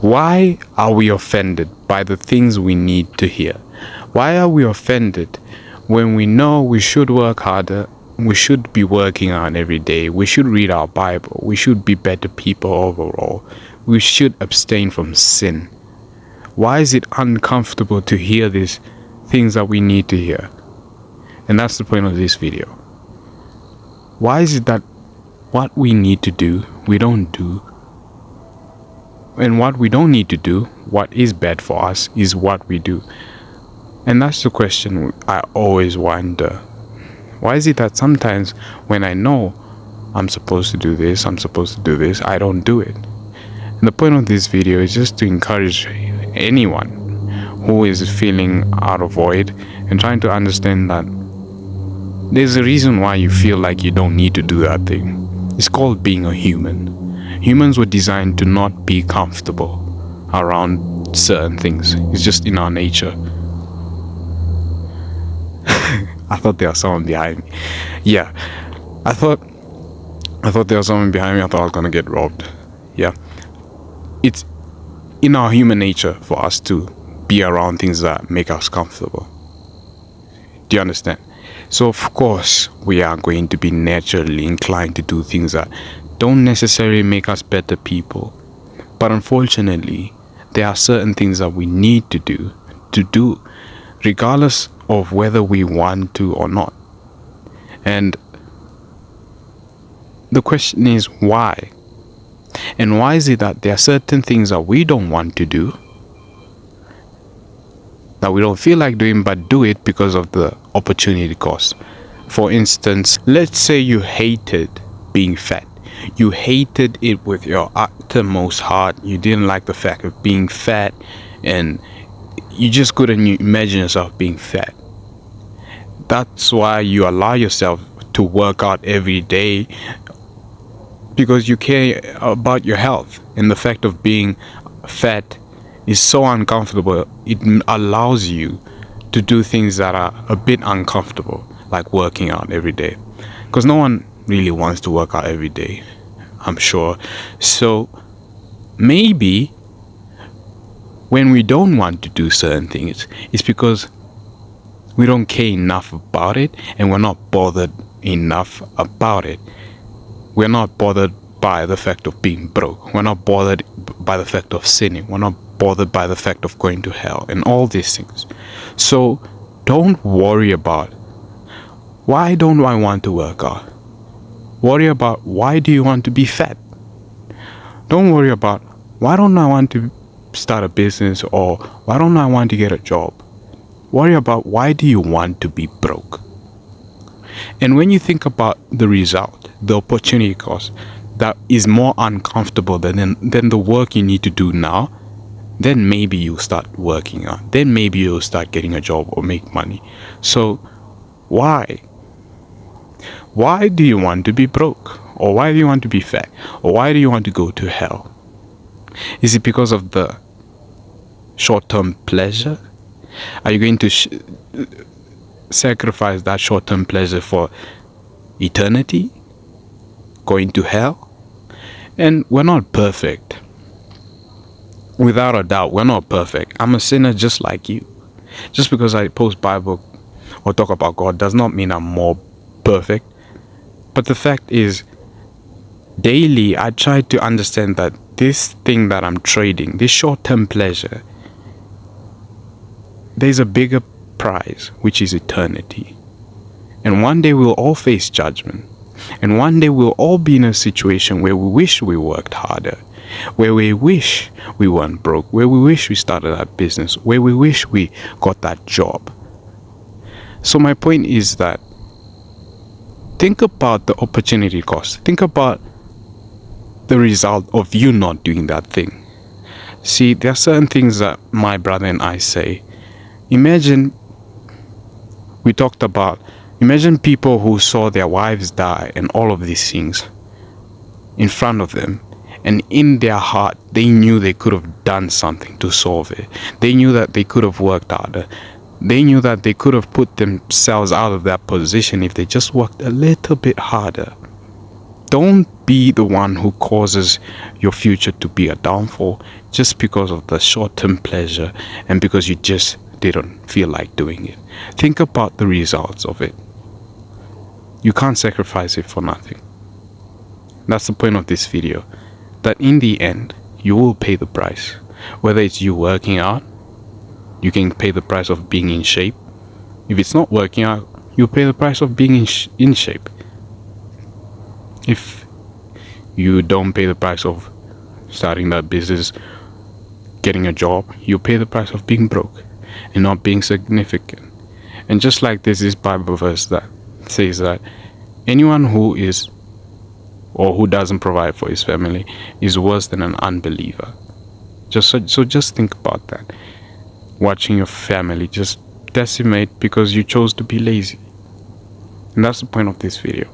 Why are we offended by the things we need to hear? Why are we offended when we know we should work harder? We should be working on every day. We should read our Bible. We should be better people overall. We should abstain from sin. Why is it uncomfortable to hear these things that we need to hear? And that's the point of this video. Why is it that what we need to do, we don't do? And what we don't need to do, what is bad for us, is what we do. And that's the question I always wonder. Why is it that sometimes when I know I'm supposed to do this, I don't do it? And the point of this video is just to encourage anyone who is feeling out of void and trying to understand that there's a reason why you feel like you don't need to do that thing. It's called being a human. Humans were designed to not be comfortable around certain things. It's just in our nature. I thought there was someone behind me. Yeah, I thought there was someone behind me. I thought I was gonna get robbed. Yeah, it's in our human nature for us to be around things that make us comfortable. Do you understand? So of course we are going to be naturally inclined to do things that don't necessarily make us better people. But unfortunately, there are certain things that we need to do regardless of whether we want to or not. And the question is why? And why is it that there are certain things that we don't want to do, that we don't feel like doing, but do it because of the opportunity cost? For instance, let's say you hated being fat. You hated it with your uttermost heart. You didn't like the fact of being fat, and you just couldn't imagine yourself being fat. That's why you allow yourself to work out every day, because you care about your health. And the fact of being fat is so uncomfortable, it allows you to do things that are a bit uncomfortable, like working out every day, because no one really wants to work out every day, I'm sure. So maybe when we don't want to do certain things, it's because we don't care enough about it, and we're not bothered enough about it. We're not bothered by the fact of being broke. We're not bothered by the fact of sinning. We're not bothered by the fact of going to hell and all these things. So don't worry about why don't I want to work out. Worry about why do you want to be fat. Don't worry about why don't I want to start a business, or why don't I want to get a job. Worry about why do you want to be broke. And when you think about the result, the opportunity cost, that is more uncomfortable than the work you need to do now, then maybe you'll start working out. Then maybe you'll start getting a job or make money. So why? Why do you want to be broke? Or why do you want to be fat? Or why do you want to go to hell? Is it because of the short-term pleasure? Are you going to sacrifice that short-term pleasure for eternity? Going to hell? And we're not perfect. Without a doubt, we're not perfect. I'm a sinner just like you. Just because I post Bible or talk about God does not mean I'm more perfect. But the fact is, daily I try to understand that this thing that I'm trading, this short-term pleasure, there's a bigger prize, which is eternity. And one day we'll all face judgment. And one day we'll all be in a situation where we wish we worked harder, where we wish we weren't broke, where we wish we started that business, where we wish we got that job. So my point is that think about the opportunity cost. Think about the result of you not doing that thing. See, there are certain things that my brother and I say. Imagine people who saw their wives die and all of these things in front of them, and in their heart they knew they could have done something to solve it. They knew that they could have worked harder. They knew that they could have put themselves out of that position if they just worked a little bit harder. Don't be the one who causes your future to be a downfall just because of the short-term pleasure and because you just didn't feel like doing it. Think about the results of it. You can't sacrifice it for nothing. That's the point of this video, that in the end you will pay the price. Whether it's you working out, you can pay the price of being in shape. If it's not working out, you pay the price of being in shape. If you don't pay the price of starting that business, getting a job, you pay the price of being broke and not being significant. And just like there's this Bible verse that says that anyone who is or who doesn't provide for his family is worse than an unbeliever. So just think about that. Watching your family just decimate because you chose to be lazy. And that's the point of this video.